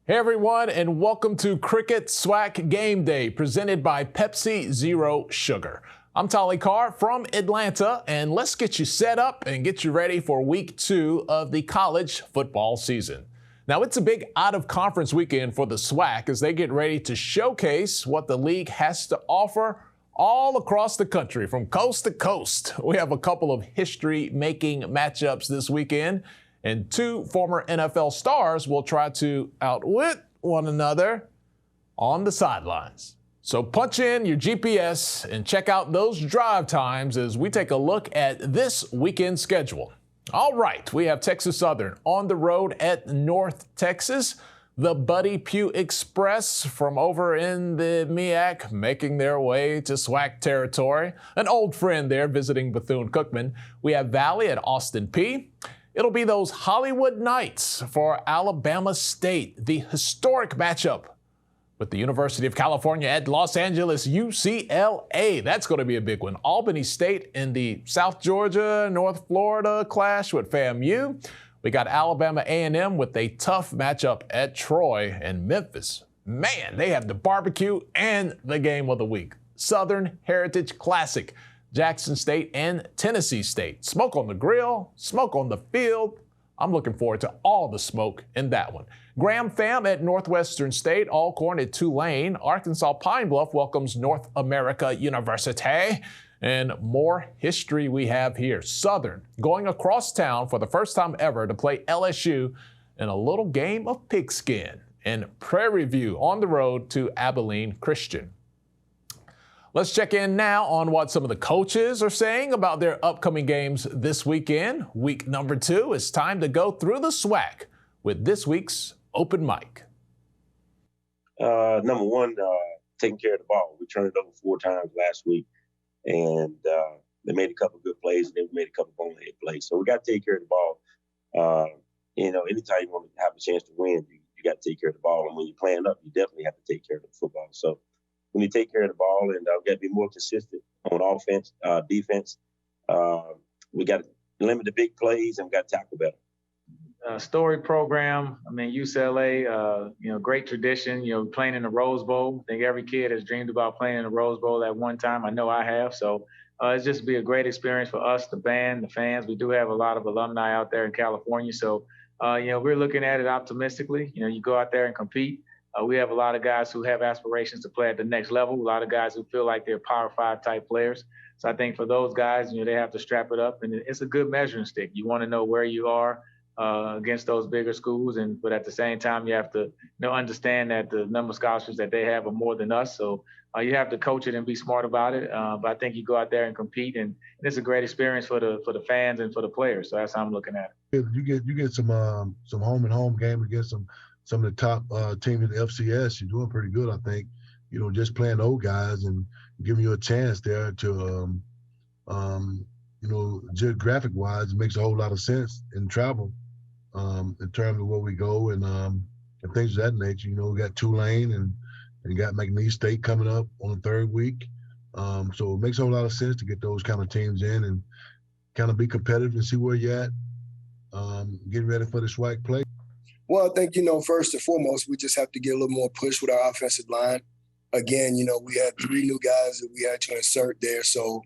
Hey everyone, and welcome to Cricket SWAC Gameday, presented by Pepsi Zero Sugar. I'm Tolly Carr from Atlanta, and let's get you set up and get you ready for week 2 of the college football season. Now, it's a big out-of-conference weekend for the SWAC as they get ready to showcase what the league has to offer all across the country, from coast to coast. We have a couple of history-making matchups this weekend, and 2 former NFL stars will try to outwit one another on the sidelines. So punch in your GPS and check out those drive times as we take a look at this weekend schedule. All right, we have Texas Southern on the road at North Texas. The Buddy Pugh Express from over in the MEAC making their way to SWAC territory. An old friend there visiting Bethune-Cookman. We have Valley at Austin Peay. It'll be those Hollywood Knights for Alabama State, the historic matchup with the University of California at Los Angeles, UCLA. That's going to be a big one. Albany State in the South Georgia, North Florida clash with FAMU. We got Alabama A&M with a tough matchup at Troy, and Memphis. Man, they have the barbecue and the game of the week. Southern Heritage Classic. Jackson State and Tennessee State. Smoke on the grill, smoke on the field. I'm looking forward to all the smoke in that one. Graham Fam at Northwestern State, Alcorn at Tulane. Arkansas Pine Bluff welcomes North America University. And more history we have here. Southern going across town for the first time ever to play LSU in a little game of pigskin. And Prairie View on the road to Abilene Christian. Let's check in now on what some of the coaches are saying about their upcoming games this weekend. Week number 2, it's time to go through the SWAC with this week's Open Mic. Number one, taking care of the ball. We turned it over 4 times last week, and they made a couple good plays, and they made a couple bonehead plays. So we got to take care of the ball. Anytime you want to have a chance to win, you got to take care of the ball. And when you're playing up, you definitely have to take care of the football. So when you take care of the ball, and we got to be more consistent on offense, defense. We got to limit the big plays, and we got to tackle better. Story program. I mean, UCLA, great tradition, playing in the Rose Bowl. I think every kid has dreamed about playing in the Rose Bowl at one time. I know I have. So it's just be a great experience for us, the band, the fans. We do have a lot of alumni out there in California. So, we're looking at it optimistically. You go out there and compete. We have a lot of guys who have aspirations to play at the next level, a lot of guys who feel like they're Power 5 type players. So I think for those guys, they have to strap it up, and it's a good measuring stick. You want to know where you are against those bigger schools, but at the same time, you have to understand that the number of scholarships that they have are more than us. So you have to coach it and be smart about it. But I think you go out there and compete, and it's a great experience for the fans and for the players. So that's how I'm looking at it. You get some home and home game against some of the top teams in the FCS. You're doing pretty good, I think. Just playing those guys and giving you a chance there to, geographic-wise, it makes a whole lot of sense in travel in terms of where we go and things of that nature. We got Tulane and got McNeese State coming up on the 3rd week. So it makes a whole lot of sense to get those kind of teams in and kind of be competitive and see where you're at, getting ready for the SWAC play. Well, I think, first and foremost, we just have to get a little more push with our offensive line. Again, we had 3 new guys that we had to insert there. So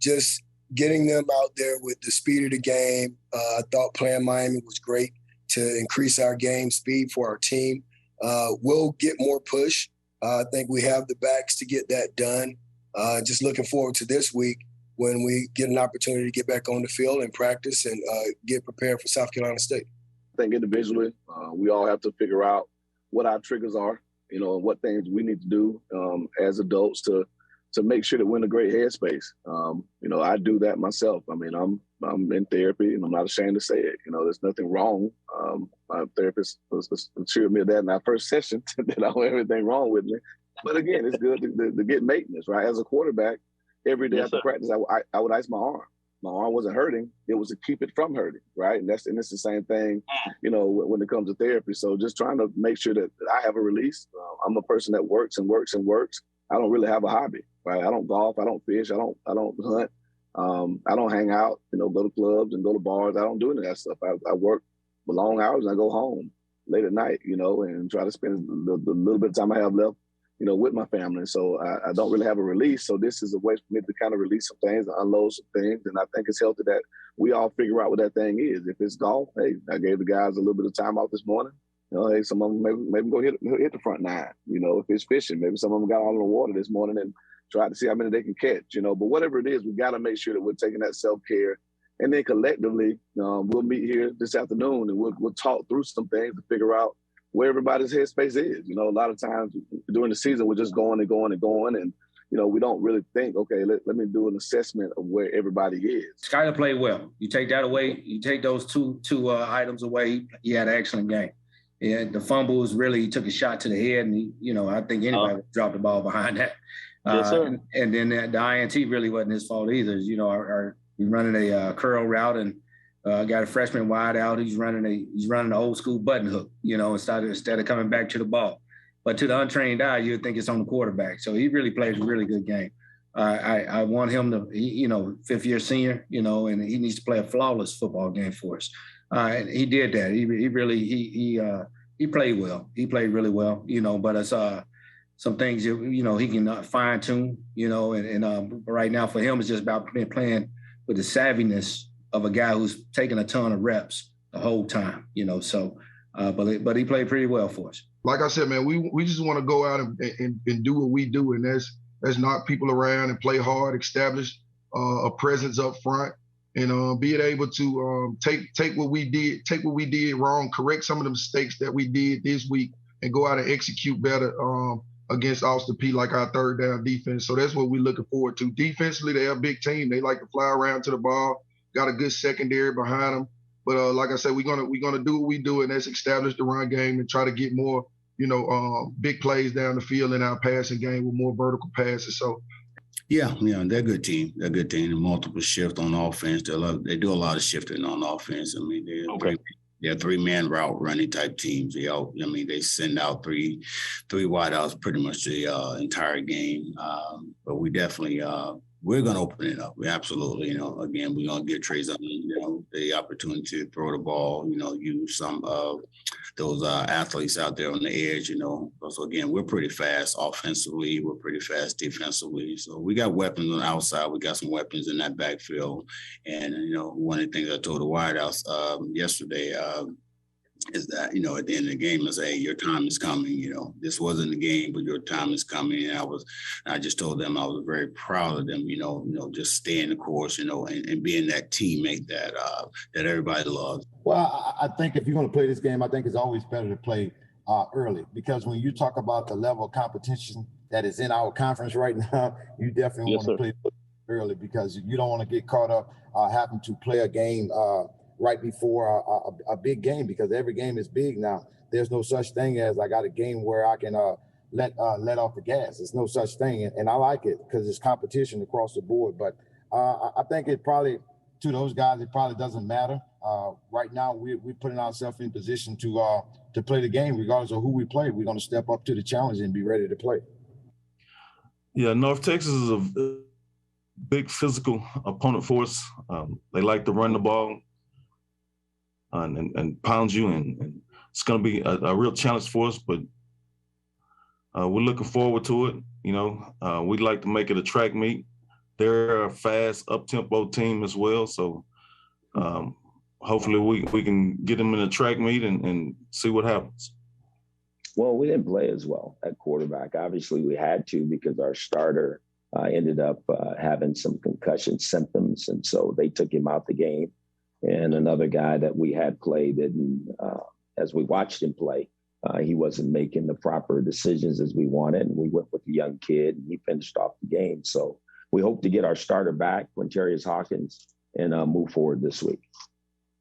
just getting them out there with the speed of the game, I thought playing Miami was great to increase our game speed for our team. We'll get more push. I think we have the backs to get that done. Just looking forward to this week when we get an opportunity to get back on the field and practice and get prepared for South Carolina State. I think individually, we all have to figure out what our triggers are, and what things we need to do as adults to make sure that we're in a great headspace. I do that myself. I mean, I'm in therapy, and I'm not ashamed to say it. There's nothing wrong. My therapist assured me of that in our first session that I don't have anything wrong with me. But again, it's good to get maintenance, right? As a quarterback, every day after practice, I would ice my arm. My arm wasn't hurting. It was to keep it from hurting, right? And it's the same thing, when it comes to therapy. So just trying to make sure that I have a release. I'm a person that works and works and works. I don't really have a hobby, right? I don't golf. I don't fish. I don't hunt. I don't hang out, go to clubs and go to bars. I don't do any of that stuff. I work long hours and I go home. late at night, and try to spend the little bit of time I have left, with my family. So I don't really have a release. So this is a way for me to kind of release some things, and unload some things. And I think it's healthy that we all figure out what that thing is. If it's golf, hey, I gave the guys a little bit of time off this morning. Hey, some of them maybe go hit the front nine. If it's fishing, maybe some of them got all in the water this morning and tried to see how many they can catch. But whatever it is, we got to make sure that we're taking that self-care. And then collectively, we'll meet here this afternoon and we'll talk through some things to figure out where everybody's headspace is. A lot of times during the season, we're just going and going and going. And, we don't really think, okay, let me do an assessment of where everybody is. Skyler played well. You take that away, you take those two items away, he had an excellent game. Yeah, the fumble was really, he took a shot to the head, and I think anybody would drop the ball behind that. Yes, sir. And then the INT really wasn't his fault either. We're running a curl route and got a freshman wide out. He's running an old school button hook, instead of coming back to the ball. But to the untrained eye, you would think it's on the quarterback. So he really plays a really good game. I want him to, fifth-year senior, and he needs to play a flawless football game for us. And he did that. He played well. He played really well, but it's some things, he can fine tune, and right now for him, it's just about playing with the savviness of a guy who's taking a ton of reps the whole time, but he played pretty well for us. Like I said, man, we just want to go out and do what we do, and that's knock people around and play hard, establish a presence up front, and be able to take what we did wrong, correct some of the mistakes that we did this week, and go out and execute better against Austin Peay, like our third down defense. So that's what we're looking forward to. Defensively, they're a big team. They like to fly around to the ball. Got a good secondary behind them. But like I said, we're gonna do what we do, and that's establish the run game and try to get more, big plays down the field in our passing game with more vertical passes. So. Yeah, they're a good team. They're a good team. Multiple shift on offense. They do a lot of shifting on offense. I mean, they're three-man route running type teams. They send out three wideouts pretty much the entire game. But we definitely we're going to open it up. We absolutely, again, we're going to give Trey the opportunity to throw the ball. Use some of those athletes out there on the edge. So again, we're pretty fast offensively. We're pretty fast defensively. So we got weapons on the outside. We got some weapons in that backfield. And one of the things I told the wideouts yesterday is that, at the end of the game, is, hey, your time is coming. This wasn't the game, but your time is coming. And I just told them I was very proud of them, just staying the course, and being that teammate that everybody loves. Well, I think if you're going to play this game, I think it's always better to play early, because when you talk about the level of competition that is in our conference right now, you definitely want to play early, because you don't want to get caught up having to play a game right before a big game, because every game is big now. There's no such thing as I got a game where I can let off the gas. There's no such thing, and I like it because it's competition across the board. But I think it probably, to those guys, it probably doesn't matter. Right now, we're putting ourselves in position to play the game, regardless of who we play. We're going to step up to the challenge and be ready to play. Yeah, North Texas is a big physical opponent for us. They like to run the ball and pound you, and it's going to be a real challenge for us, but we're looking forward to it. We'd like to make it a track meet. They're a fast, up-tempo team as well, so hopefully we can get them in a track meet and see what happens. Well, we didn't play as well at quarterback. Obviously, we had to, because our starter ended up having some concussion symptoms, and so they took him out the game. And another guy that we had played didn't, as we watched him play, he wasn't making the proper decisions as we wanted. And we went with the young kid, and he finished off the game. So we hope to get our starter back, Quintarius Hawkins, and move forward this week.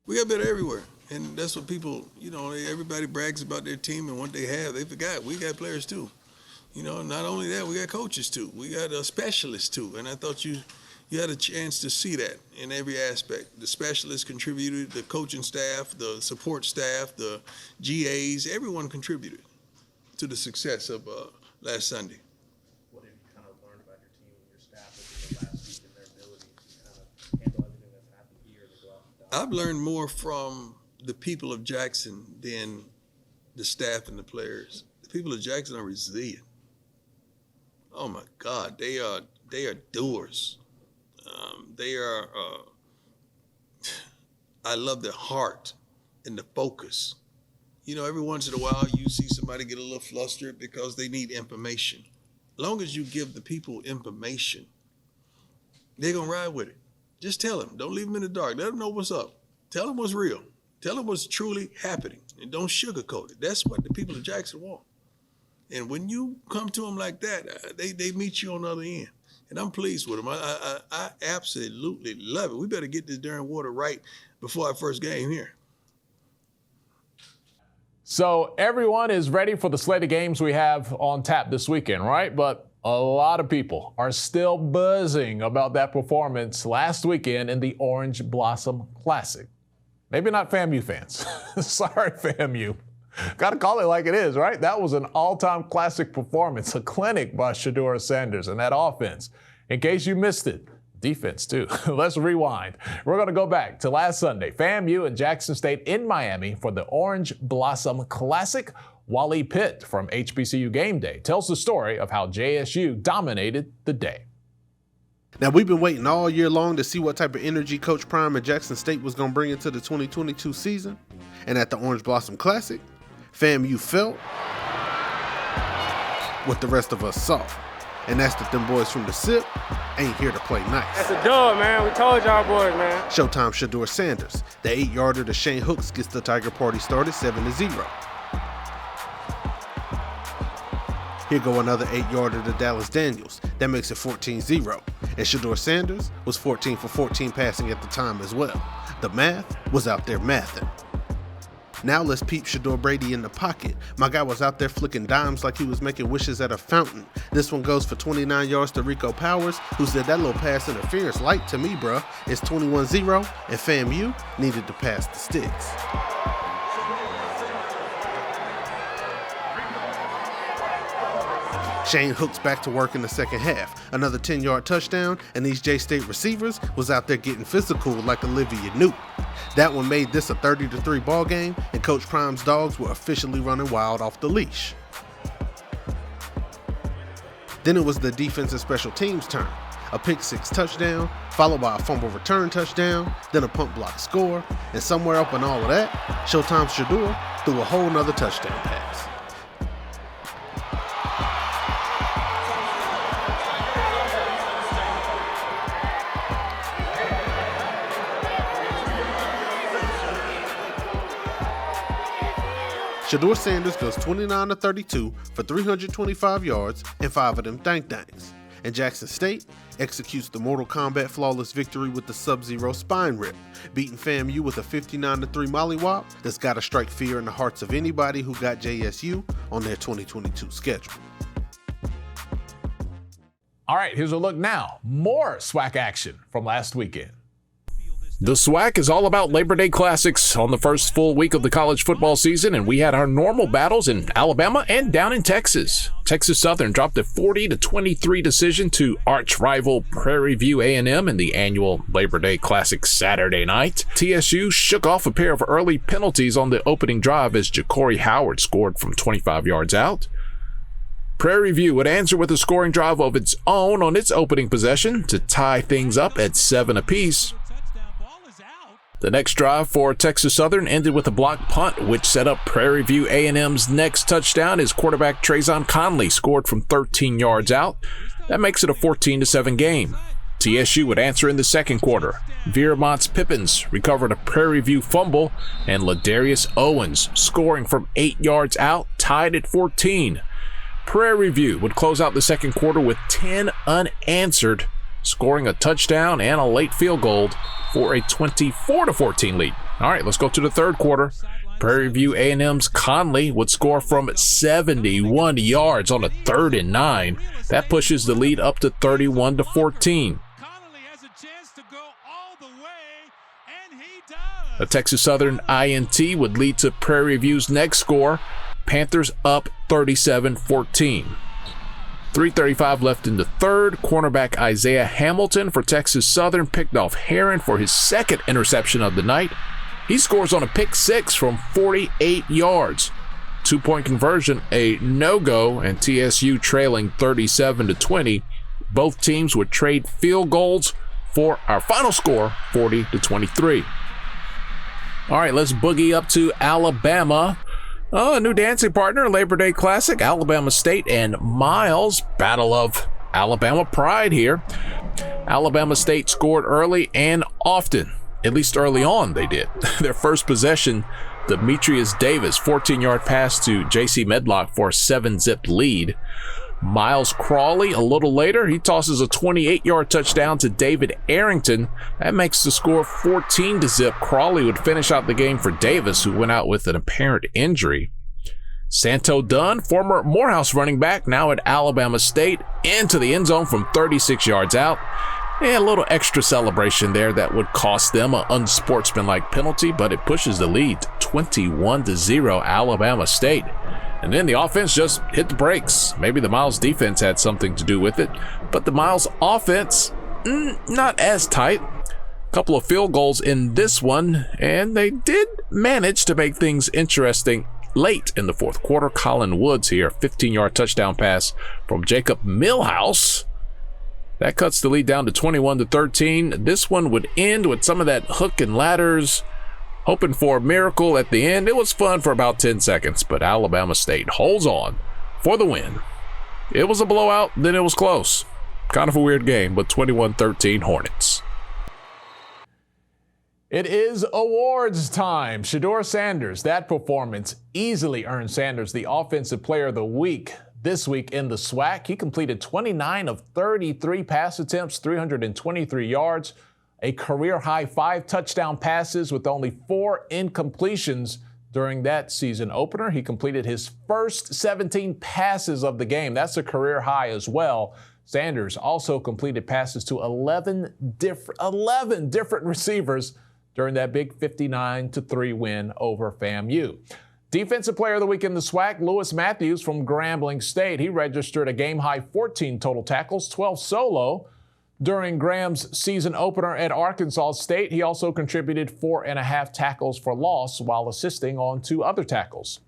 We got better everywhere. And that's what people, everybody brags about their team and what they have. They forgot we got players too. Not only that, we got coaches too. We got specialists too. And I thought you had a chance to see that in every aspect. The specialists contributed, the coaching staff, the support staff, the GAs, everyone contributed to the success of last Sunday. What have you kind of learned about your team and your staff over the last week and their ability to kind of handle everything that's happened here and go out and down? I've learned more from the people of Jackson than the staff and the players. The people of Jackson are resilient. Oh my God, they are doers. I love their heart and the focus. You know, every once in a while you see somebody get a little flustered because they need information. As long as you give the people information, they're gonna ride with it. Just tell them, don't leave them in the dark. Let them know what's up. Tell them what's real. Tell them what's truly happening, and don't sugarcoat it. That's what the people of Jackson want. And when you come to them like that, they meet you on the other end. And I'm pleased with them. I absolutely love it. We better get this darn water right before our first game here. So everyone is ready for the slate of games we have on tap this weekend, right? But a lot of people are still buzzing about that performance last weekend in the Orange Blossom Classic. Maybe not FAMU fans. Sorry, FAMU. Got to call it like it is, right? That was an all-time classic performance, a clinic by Shedeur Sanders and that offense. In case you missed it, defense too. Let's rewind. We're going to go back to last Sunday. FAMU and Jackson State in Miami for the Orange Blossom Classic. Wally Pitt from HBCU Gameday tells the story of how JSU dominated the day. Now, we've been waiting all year long to see what type of energy Coach Prime at Jackson State was going to bring into the 2022 season. And at the Orange Blossom Classic, FAMU felt what the rest of us saw. And that's that them boys from the Sept ain't here to play nice. That's a dub, man. We told y'all boys, man. Showtime Shedeur Sanders. The 8-yarder to Shane Hooks gets the Tiger Party started 7-0. Here go another 8-yarder to Dallas Daniels. That makes it 14-0. And Shedeur Sanders was 14 for 14 passing at the time as well. The math was out there mathing. Now let's peep Shedeur Brady in the pocket. My guy was out there flicking dimes like he was making wishes at a fountain. This one goes for 29 yards to Rico Powers, who said that little pass interference light to me, bruh. It's 21-0, and FAMU needed to pass the sticks. Shane Hooks back to work in the second half. Another 10-yard touchdown, and these J-State receivers was out there getting physical like Olivia Newt. That one made this a 30-3 ball game, and Coach Prime's dogs were officially running wild off the leash. Then it was the defense and special teams turn. A pick six touchdown, followed by a fumble return touchdown, then a punt block score, and somewhere up in all of that, Showtime Shedeur threw a whole nother touchdown pass. Shedeur Sanders goes 29-32 for 325 yards and 5 of them dangs. And Jackson State executes the Mortal Kombat flawless victory with the Sub-Zero spine rip, beating FAMU with a 59-3 mollywop that's got to strike fear in the hearts of anybody who got JSU on their 2022 schedule. All right, here's a look now. More SWAC action from last weekend. The SWAC is all about Labor Day Classics on the first full week of the college football season, and we had our normal battles in Alabama and down in Texas. Texas Southern dropped a 40-23 decision to arch rival Prairie View A&M in the annual Labor Day Classic Saturday night. TSU shook off a pair of early penalties on the opening drive as Ja'Cory Howard scored from 25 yards out. Prairie View would answer with a scoring drive of its own on its opening possession to tie things up at 7 apiece. The next drive for Texas Southern ended with a blocked punt, which set up Prairie View A&M's next touchdown as quarterback Trayvon Conley scored from 13 yards out. That makes it a 14-7 game. TSU would answer in the second quarter. Viramont's Pippins recovered a Prairie View fumble, and Ladarius Owens scoring from 8 yards out, tied at 14. Prairie View would close out the second quarter with 10 unanswered, scoring a touchdown and a late field goal for a 24-14 lead. All right, let's go to the third quarter. Prairie View A&M's Conley would score from 71 yards on a 3rd and 9. That pushes the lead up to 31-14. A Texas Southern INT would lead to Prairie View's next score. Panthers up 37-14. 3:35 left in the third. Cornerback Isaiah Hamilton for Texas Southern picked off Heron for his second interception of the night. He scores on a pick six from 48 yards 2-point conversion a no-go, and TSU trailing 37-20. Both teams would trade field goals for our final score, 40-23. All right, let's boogie up to Alabama. A new dancing partner, Labor Day Classic, Alabama State and Miles. Battle of Alabama pride here. Alabama State scored early and often, at least early on they did. Their first possession, Demetrius Davis, 14-yard pass to J.C. Medlock for a 7-zip lead. Miles Crawley, a little later, he tosses a 28-yard touchdown to David Arrington. That makes the score 14-zip. Crawley would finish out the game for Davis, who went out with an apparent injury. Santo Dunn, former Morehouse running back, now at Alabama State, into the end zone from 36 yards out. And a little extra celebration there that would cost them an unsportsmanlike penalty, but it pushes the lead 21-0 Alabama State. And then the offense just hit the brakes. Maybe the Miles defense had something to do with it, but the Miles offense, not as tight. A couple of field goals in this one, and they did manage to make things interesting late in the fourth quarter. Colin Woods here, 15-yard touchdown pass from Jacob Millhouse. That cuts the lead down to 21-13. This one would end with some of that hook and ladders, hoping for a miracle at the end. It was fun for about 10 seconds, but Alabama State holds on for the win. It was a blowout, then it was close. Kind of a weird game, but 21-13 Hornets. It is awards time. Shedeur Sanders, that performance easily earned Sanders the Offensive Player of the Week this week in the SWAC. He completed 29 of 33 pass attempts, 323 yards, a career-high 5 touchdown passes with only 4 incompletions during that season opener. He completed his first 17 passes of the game. That's a career high as well. Sanders also completed passes to 11 different receivers during that big 59-3 win over FAMU. Defensive Player of the Week in the SWAC, Lewis Matthews from Grambling State. He registered a game-high 14 total tackles, 12 solo. During Graham's season opener at Arkansas State, he also contributed 4.5 tackles for loss while assisting on 2 other tackles.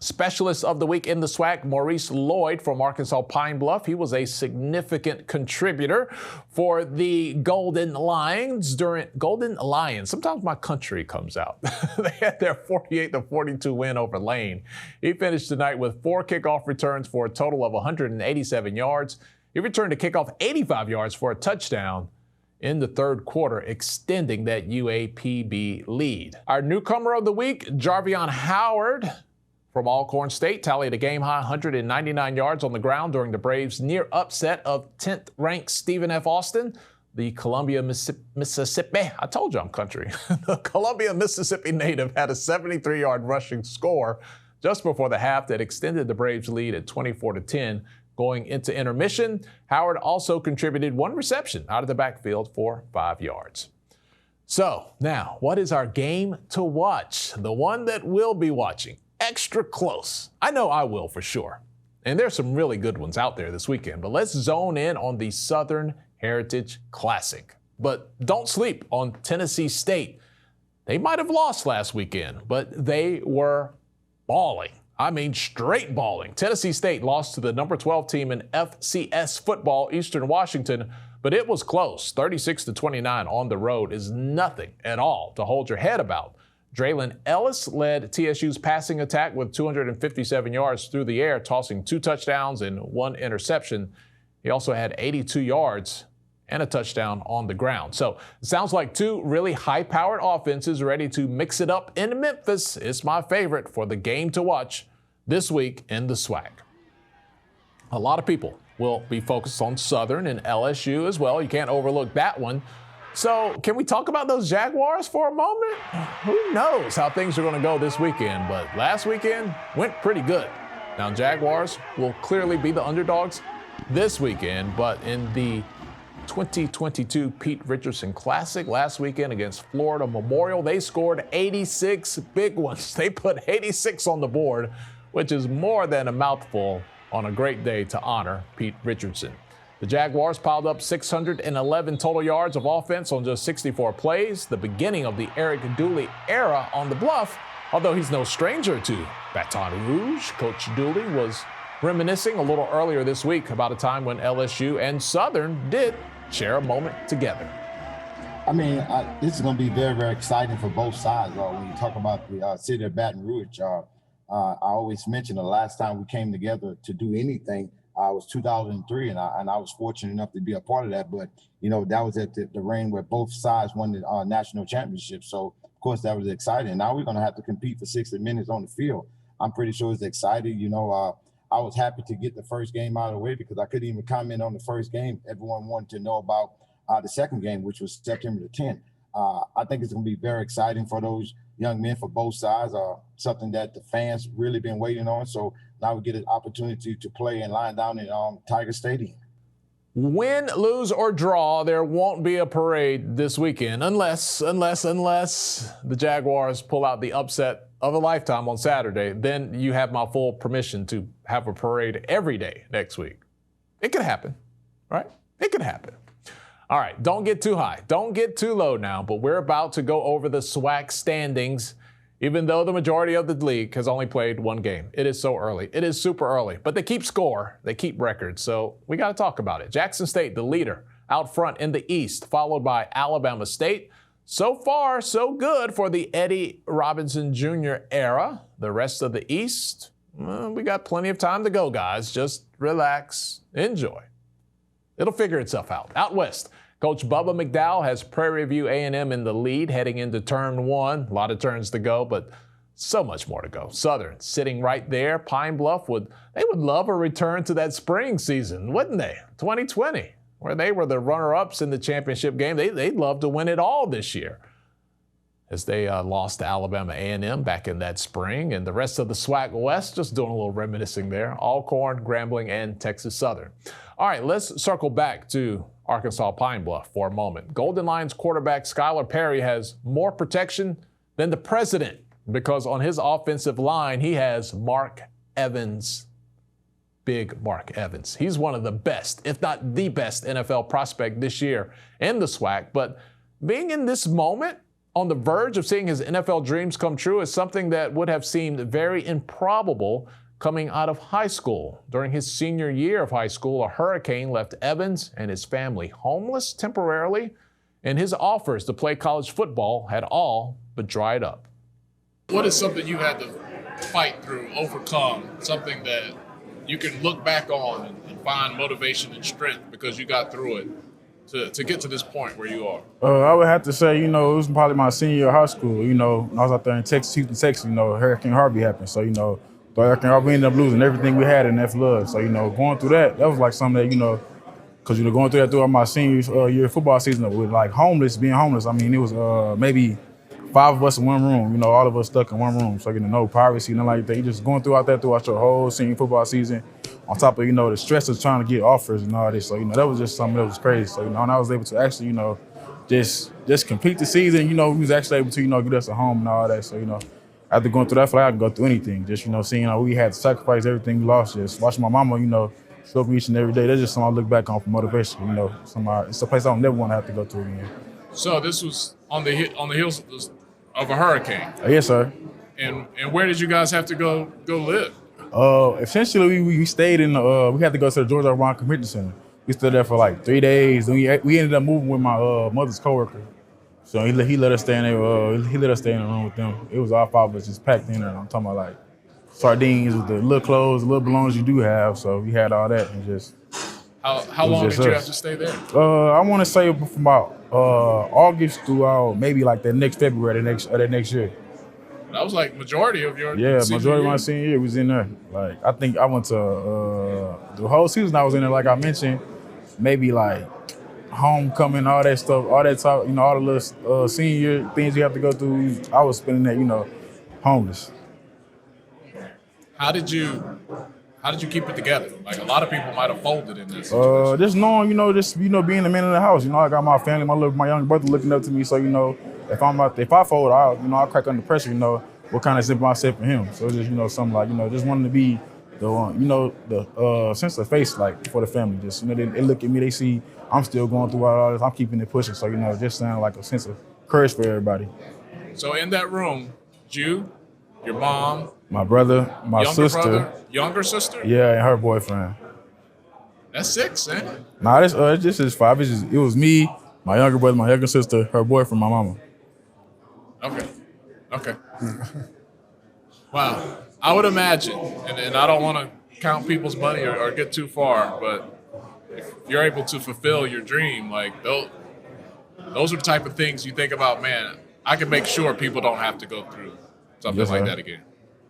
Specialist of the Week in the SWAC, Maurice Lloyd from Arkansas Pine Bluff. He was a significant contributor for the Golden Lions. Sometimes my country comes out. They had their 48-42 win over Lane. He finished tonight with 4 kickoff returns for a total of 187 yards. He returned a kickoff 85 yards for a touchdown in the third quarter, extending that UAPB lead. Our newcomer of the week, Jarvion Howard from Alcorn State, tallied a game-high 199 yards on the ground during the Braves' near upset of 10th-ranked Stephen F. Austin. The Columbia, Mississippi, I told you I'm country. The Columbia, Mississippi native had a 73-yard rushing score just before the half that extended the Braves' lead at 24-10. Going into intermission, Howard also contributed 1 reception out of the backfield for 5 yards. So now, what is our game to watch? The one that we'll be watching extra close. I know I will for sure. And there's some really good ones out there this weekend, but let's zone in on the Southern Heritage Classic. But don't sleep on Tennessee State. They might have lost last weekend, but they were balling. I mean, straight balling. Tennessee State lost to the number 12 team in FCS football, Eastern Washington, but it was close. 36-29 on the road is nothing at all to hold your head about. Draylon Ellis led TSU's passing attack with 257 yards through the air, tossing 2 touchdowns and 1 interception. He also had 82 yards and a touchdown on the ground. So it sounds like 2 really high-powered offenses ready to mix it up in Memphis. It's my favorite for the game to watch this week in the SWAC. A lot of people will be focused on Southern and LSU as well. You can't overlook that one. So can we talk about those Jaguars for a moment? Who knows how things are going to go this weekend, but last weekend went pretty good. Now, Jaguars will clearly be the underdogs this weekend, but in the 2022 Pete Richardson Classic last weekend against Florida Memorial, they scored 86 big ones. They put 86 on the board, which is more than a mouthful on a great day to honor Pete Richardson. The Jaguars piled up 611 total yards of offense on just 64 plays, the beginning of the Eric Dooley era on the Bluff, Although he's no stranger to Baton Rouge, Coach Dooley was reminiscing a little earlier this week about a time when LSU and Southern did share a moment together. I mean, this is going to be very, very exciting for both sides. When you talk about the city of Baton Rouge, I always mention the last time we came together to do anything was 2003, and I was fortunate enough to be a part of that. But, you know, that was at the reign where both sides won the national championship. So, of course, that was exciting. Now we're going to have to compete for 60 minutes on the field. I'm pretty sure it's exciting. You know, I was happy to get the first game out of the way because I couldn't even comment on the first game. Everyone wanted to know about the second game, which was September the 10th. I think it's going to be very exciting for those young men for both sides, something that the fans really been waiting on. So now we get an opportunity to play and line down in Tiger Stadium. Win, lose, or draw, there won't be a parade this weekend unless the Jaguars pull out the upset of a lifetime on Saturday. Then you have my full permission to have a parade every day next week. It could happen, right? It could happen. All right, don't get too high. Don't get too low now, but we're about to go over the SWAC standings, even though the majority of the league has only played one game. It is so early. It is super early, but they keep score. They keep records, so we got to talk about it. Jackson State, the leader, out front in the East, followed by Alabama State. So far, so good for the Eddie Robinson Jr. era. The rest of the East, we got plenty of time to go, guys. Just relax, enjoy. It'll figure itself out. Out West, Coach Bubba McDowell has Prairie View A&M in the lead heading into turn one. A lot of turns to go, but so much more to go. Southern sitting right there. Pine Bluff would love a return to that spring season, wouldn't they? 2020, where they were the runner-ups in the championship game. They'd love to win it all this year, as they lost to Alabama A&M back in that spring. And the rest of the SWAC West just doing a little reminiscing there. Alcorn, Grambling, and Texas Southern. All right, let's circle back to Arkansas Pine Bluff for a moment. Golden Lions quarterback Skylar Perry has more protection than the president because on his offensive line, he has Mark Evans. Big Mark Evans. He's one of the best, if not the best NFL prospect this year in the SWAC. But being in this moment, on the verge of seeing his NFL dreams come true, is something that would have seemed very improbable coming out of high school. During his senior year of high school, a hurricane left Evans and his family homeless temporarily, and his offers to play college football had all but dried up. What is something you had to fight through, overcome, something that you can look back on and find motivation and strength because you got through it to get to this point where you are? I would have to say, it was probably my senior year of high school. When I was out there in Texas, Houston, Texas, Hurricane Harvey happened. So, the Hurricane Harvey, we ended up losing everything we had in that flood. So, going through that was like something that, because, going through that throughout my senior year of football season with, like, being homeless. I mean, it was maybe 5 of us in one room, all of us stuck in one room. So, no privacy, nothing like that. You just going throughout your whole senior football season. On top of, the stress of trying to get offers and all this. So, that was just something that was crazy. So, and I was able to actually, just complete the season. We was actually able to, get us a home and all that. So, after going through that, I feel like I can go through anything. Just, seeing we had to sacrifice everything we lost. Just watching my mama, show me each and every day. That's just something I look back on for motivation. It's a place I don't never want to have to go to again. So this was on the heels of a hurricane. Yes, sir. And where did you guys have to go live? Essentially, we stayed in. We had to go to the Georgia Ron Convention Center. We stood there for like 3 days. Then we ended up moving with my mother's coworker. So he let us stay in there. He let us stay in the room with them. It was all 5 of us just packed in there. I'm talking about like sardines with the little clothes, the little belongings you do have. So we had all that and just. How long did you have to stay there? I want to say from about August through maybe like that next February, that next year. That was like majority of your majority of my senior year was in there. Like I think I went to the whole season I was in there. Like I mentioned, maybe like homecoming, all that stuff, all that talk, all the little senior year things you have to go through. I was spending that, homeless. How did you keep it together? Like a lot of people might have folded in this situation. Just knowing, being the man in the house. I got my family, my younger brother looking up to me. So, if I fold, I'll crack under pressure. What kind of example I set for him. So it's just, something like, just wanting to be the one, the sense of face like for the family. Just, they look at me, they see I'm still going through all this. I'm keeping it pushing. So, just sound like a sense of courage for everybody. So in that room, you, your mom, my brother, my sister. Younger sister? Yeah, and her boyfriend. That's 6, ain't it? Nah, this is 5. It was me, my younger brother, my younger sister, her boyfriend, my mama. Okay. Wow. I would imagine, and I don't want to count people's money or get too far, but if you're able to fulfill your dream, like those are the type of things you think about, man, I can make sure people don't have to go through something like that again.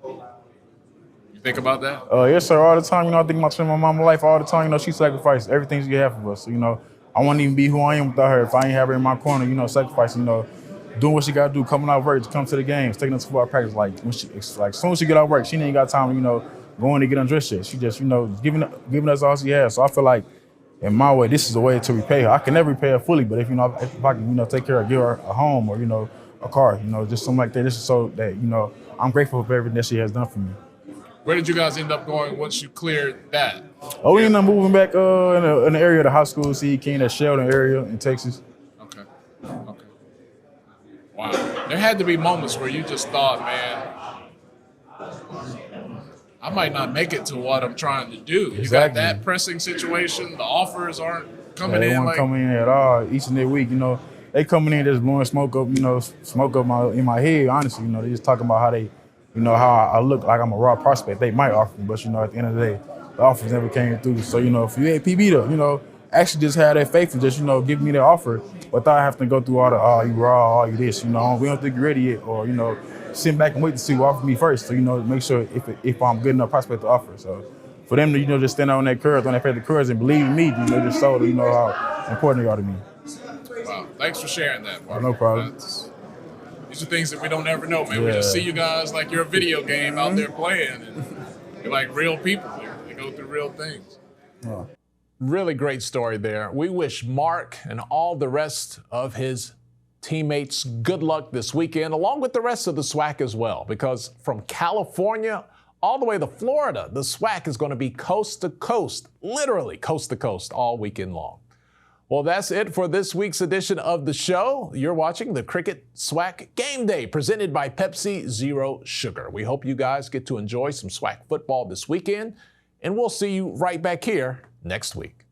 You think about that? Yes, sir, all the time. I think about my mama's life all the time. She sacrificed everything she had for us. So, I wouldn't even be who I am without her if I ain't have her in my corner, sacrificing, doing what she got to do, coming out of work to come to the games, taking us to football practice. As soon as she get out of work, she ain't got time, going to get undressed yet. She just, giving us all she has. So I feel like, in my way, this is a way to repay her. I can never repay her fully, but if I can, take care of, give her a home or, a car, just something like that. This is so that, I'm grateful for everything that she has done for me. Where did you guys end up going once you cleared that? We ended up moving back in the area of the high school, C.E. King, that Sheldon area in Texas. Okay. Wow. There had to be moments where you just thought, man, I might not make it to what I'm trying to do. Exactly. You got that pressing situation. The offers aren't coming in. They weren't coming in at all each and every week. They coming in just blowing smoke up, in my head. Honestly, they just talking about how they, how I look like I'm a raw prospect. They might offer me, but at the end of the day, the offers never came through. So if you ain't PB though, actually just have that faith and just give me the offer without having to go through all the you raw, all you this. We don't think you're ready yet, or sit back and wait to see who offer me first. So make sure if I'm good enough prospect to offer. So for them to just stand out on that curve, on that faith of courage and believe in me, just showed how important they are to me. Wow, thanks for sharing that, Mark. No problem. These are things that we don't ever know, man. Yeah. We just see you guys like you're a video game out there playing, and you're like real people. They go through real things. Yeah. Really great story there. We wish Mark and all the rest of his teammates good luck this weekend, along with the rest of the SWAC as well, because from California all the way to Florida, the SWAC is going to be coast to coast, literally coast to coast all weekend long. Well, that's it for this week's edition of the show. You're watching the Cricket SWAC Game Day presented by Pepsi Zero Sugar. We hope you guys get to enjoy some SWAC football this weekend, and we'll see you right back here next week.